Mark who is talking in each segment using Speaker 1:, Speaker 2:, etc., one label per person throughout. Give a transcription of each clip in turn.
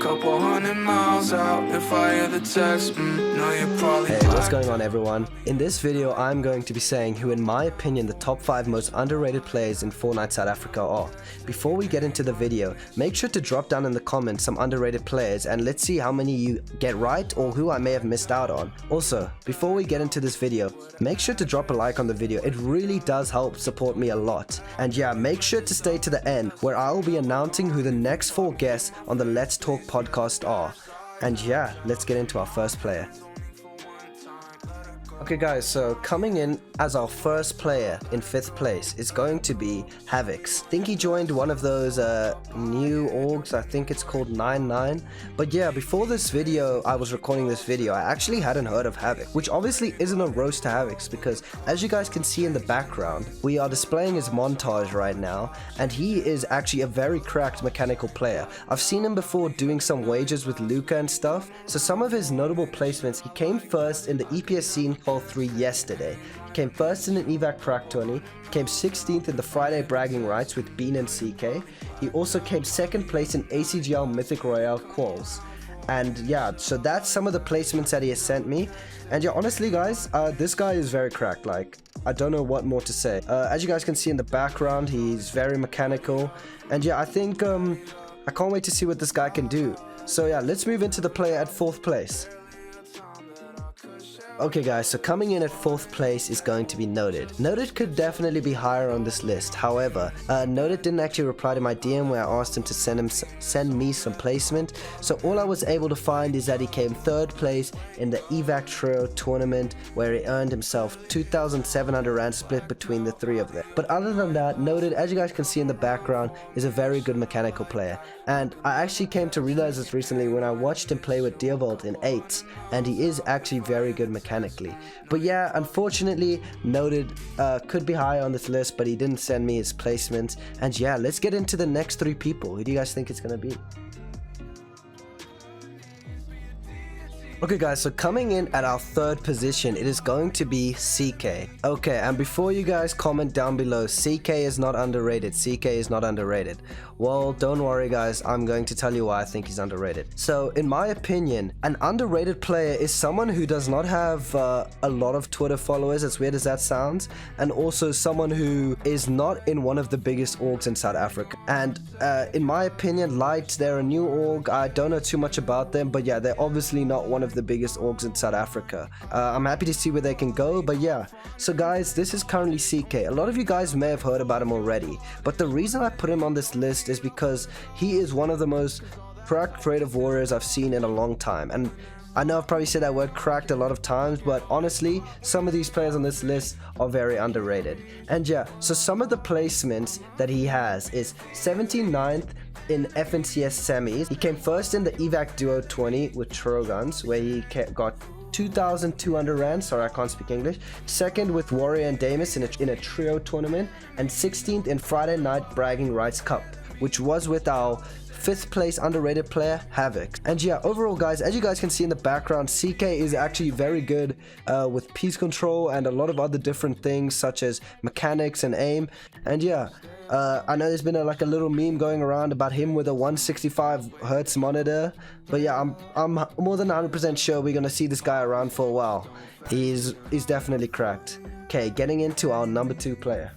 Speaker 1: couple 100 miles out. If I hear the text, no, you're probably
Speaker 2: Hey, what's going on everyone? In this video I'm going to be saying who in my opinion the top 5 most underrated players in Fortnite South Africa are. Before we get into the video, make sure to drop down in the comments some underrated players and let's see how many you get right or who I may have missed out on. Also, before we get into this video, make sure to drop a like on the video. It really does help support me a lot. And yeah, make sure to stay to the end where I will be announcing who the next 4 guests on the Let's Talk podcast are. And yeah, let's get into our first player. Okay guys, so coming in as our first player in 5th place is going to be Havoc. I think he joined one of those new orgs, I think it's called 99. But yeah, before this video, I was recording this video, I actually hadn't heard of Havoc, which obviously isn't a roast to Havoc because as you guys can see in the background, we are displaying his montage right now and he is actually a very cracked mechanical player. I've seen him before doing some wagers with Luca and stuff, so some of his notable placements, he came first in the EPS scene Call 3 yesterday. He came first in an evac crack tourney. He came 16th in the Friday bragging rights with Bean and CK. He also came 2nd place in ACGL Mythic Royale quals. And yeah, so that's some of the placements that he has sent me. And yeah, honestly guys, this guy is very cracked. Like, I don't know what more to say. As you guys can see in the background, he's very mechanical. And yeah, I think I can't wait to see what this guy can do. So yeah, let's move into the player at 4th place. Okay guys, so coming in at 4th place is going to be Noted. Noted could definitely be higher on this list. However, Noted didn't actually reply to my DM where I asked him to send me some placement. So all I was able to find is that he came 3rd place in the evac trio tournament where he earned himself 2,700 rand split between the 3 of them. But other than that, Noted, as you guys can see in the background, is a very good mechanical player. And I actually came to realize this recently when I watched him play with Deervolt in 8s, and he is actually very good mechanically. But yeah, unfortunately, Noted could be high on this list, but he didn't send me his placements. And yeah, let's get into the next 3 people. Who do you guys think it's gonna be? Okay guys, so coming in at our 3rd position, it is going to be CK. Okay, and before you guys comment down below, CK is not underrated, CK is not underrated. Well, don't worry guys, I'm going to tell you why I think he's underrated. So, in my opinion, an underrated player is someone who does not have a lot of Twitter followers, as weird as that sounds, and also someone who is not in one of the biggest orgs in South Africa. And in my opinion, Light, they're a new org, I don't know too much about them, but yeah, they're obviously not one of the biggest orgs in South Africa. I'm happy to see where they can go, but yeah. So guys, this is currently CK. A lot of you guys may have heard about him already, but the reason I put him on this list is because he is one of the most cracked creative warriors I've seen in a long time. And I know I've probably said that word cracked a lot of times, but honestly, some of these players on this list are very underrated. And yeah, so some of the placements that he has is 79th in FNCS semis. He came 1st in the evac duo 20 with Troguns, where he got 2,200 rand, sorry I can't speak English. 2nd with Warrior and Damus in a trio tournament, and 16th in Friday Night Bragging Rights Cup, which was with our 5th place underrated player, Havoc. And yeah, overall guys, as you guys can see in the background, CK is actually very good with piece control and a lot of other different things such as mechanics and aim. And yeah, I know there's been a little meme going around about him with a 165 Hertz monitor, but yeah, I'm more than 100% sure we're gonna see this guy around for a while. He's definitely cracked. Okay, getting into our number 2 player.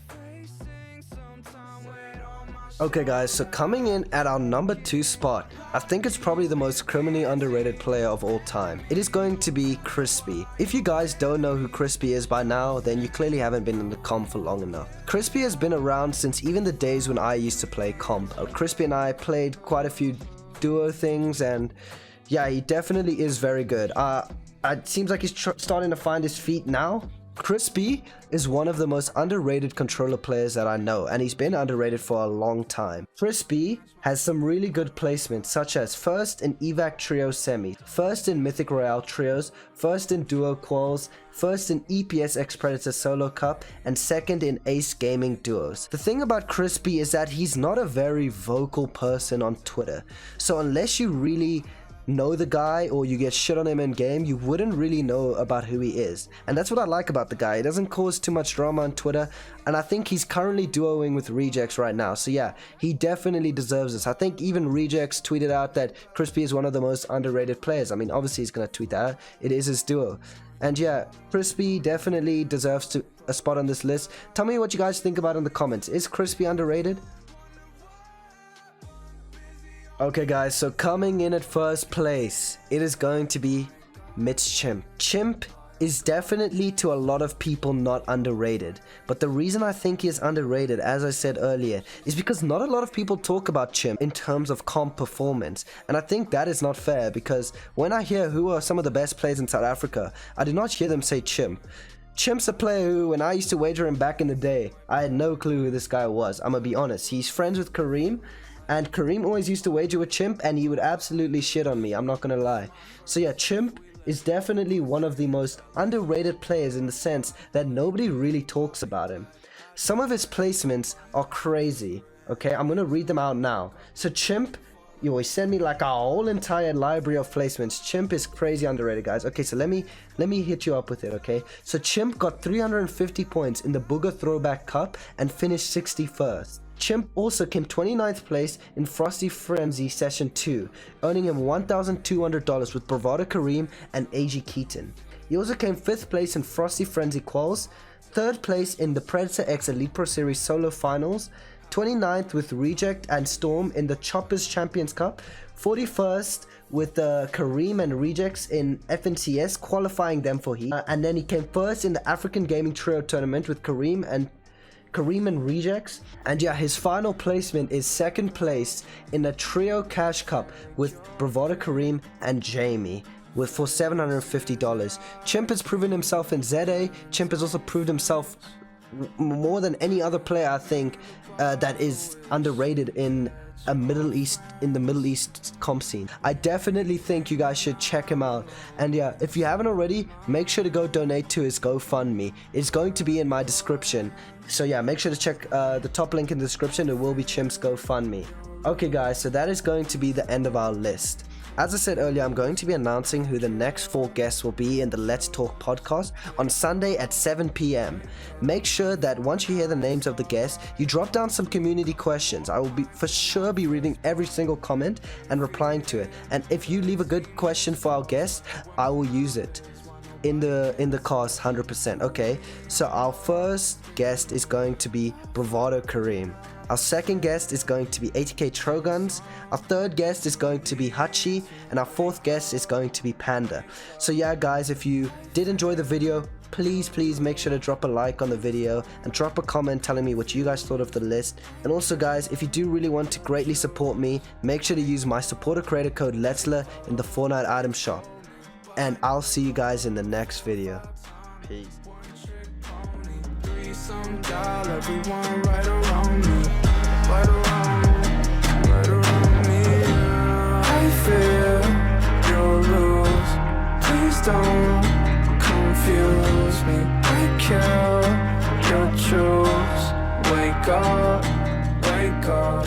Speaker 2: Okay guys, so coming in at our number 2 spot, I think it's probably the most criminally underrated player of all time. It is going to be Crispy. If you guys don't know who Crispy is by now, then you clearly haven't been in the comp for long enough. Crispy has been around since even the days when I used to play comp. Crispy and I played quite a few duo things, and yeah, he definitely is very good. It seems like he's starting to find his feet now. Crispy is one of the most underrated controller players that I know, and he's been underrated for a long time. Crispy has some really good placements, such as 1st in evac trio semis, 1st in Mythic Royale trios, 1st in duo quals, 1st in EPS X Predator solo cup, and 2nd in Ace Gaming duos. The thing about Crispy is that he's not a very vocal person on Twitter, so unless you really know the guy or you get shit on him in game, you wouldn't really know about who he is. And that's what I like about the guy. He doesn't cause too much drama on Twitter, and I think he's currently duoing with Rejects right now. So yeah, he definitely deserves this. I think even Rejects tweeted out that Crispy is one of the most underrated players. I mean, obviously he's gonna tweet that. It is his duo. And yeah, Crispy definitely deserves a spot on this list. Tell me what you guys think about in the comments. Is Crispy underrated? Okay guys, so coming in at first place, it is going to be Mitz Chimp. Chimp is definitely to a lot of people not underrated, but the reason I think he is underrated, as I said earlier, is because not a lot of people talk about Chimp in terms of comp performance, and I think that is not fair, because when I hear who are some of the best players in South Africa, I do not hear them say Chimp. Chimp's a player who, when I used to wager him back in the day, I had no clue who this guy was. I'm gonna be honest. He's friends with Kareem, and Kareem always used to wager with Chimp, and he would absolutely shit on me, I'm not gonna lie. So yeah, Chimp is definitely one of the most underrated players in the sense that nobody really talks about him. Some of his placements are crazy, okay? I'm gonna read them out now. So Chimp, he sent me like a whole entire library of placements. Chimp is crazy underrated, guys. Okay, so let me hit you up with it, okay? So Chimp got 350 points in the Booger Throwback Cup and finished 61st. Chimp also came 29th place in Frosty Frenzy Session 2, earning him $1,200 with Bravado Kareem and AG Keaton. He also came 5th place in Frosty Frenzy Quals, 3rd place in the Predator X Elite Pro Series Solo Finals, 29th with Reject and Storm in the Choppers Champions Cup, 41st with Kareem and Rejects in FNCS, qualifying them for Heat, and then he came 1st in the African Gaming Trio Tournament with Kareem and Rejects. And yeah, his final placement is 2nd place in the Trio Cash Cup with Bravado Kareem and Jamie for $750. Chimp has proven himself in ZA. Chimp has also proved himself more than any other player, I think, that is underrated in the Middle East comp scene. I definitely think you guys should check him out. And yeah, if you haven't already, make sure to go donate to his GoFundMe. It's going to be in my description. So yeah, make sure to check the top link in the description. It will be Chimp's GoFundMe. Okay guys, so that is going to be the end of our list. As I said earlier, I'm going to be announcing who the next 4 guests will be in the Let's Talk podcast on Sunday at 7 p.m. Make sure that once you hear the names of the guests, you drop down some community questions. I will for sure be reading every single comment and replying to it. And if you leave a good question for our guests, I will use it in the cast 100%. Okay, so our first guest is going to be Bravado Kareem. Our second guest is going to be 80k Troguns. Our third guest is going to be Hachi, and our fourth guest is going to be Panda. So yeah guys, if you did enjoy the video, please make sure to drop a like on the video and drop a comment telling me what you guys thought of the list. And also guys, if you do really want to greatly support me, make sure to use my supporter creator code Letzler in the Fortnite item shop. And I'll see you guys in the next video. Peace.
Speaker 1: Everyone right around me, right around me. I fear you'll lose. Please don't confuse me. I kill your truths. Wake up, wake up.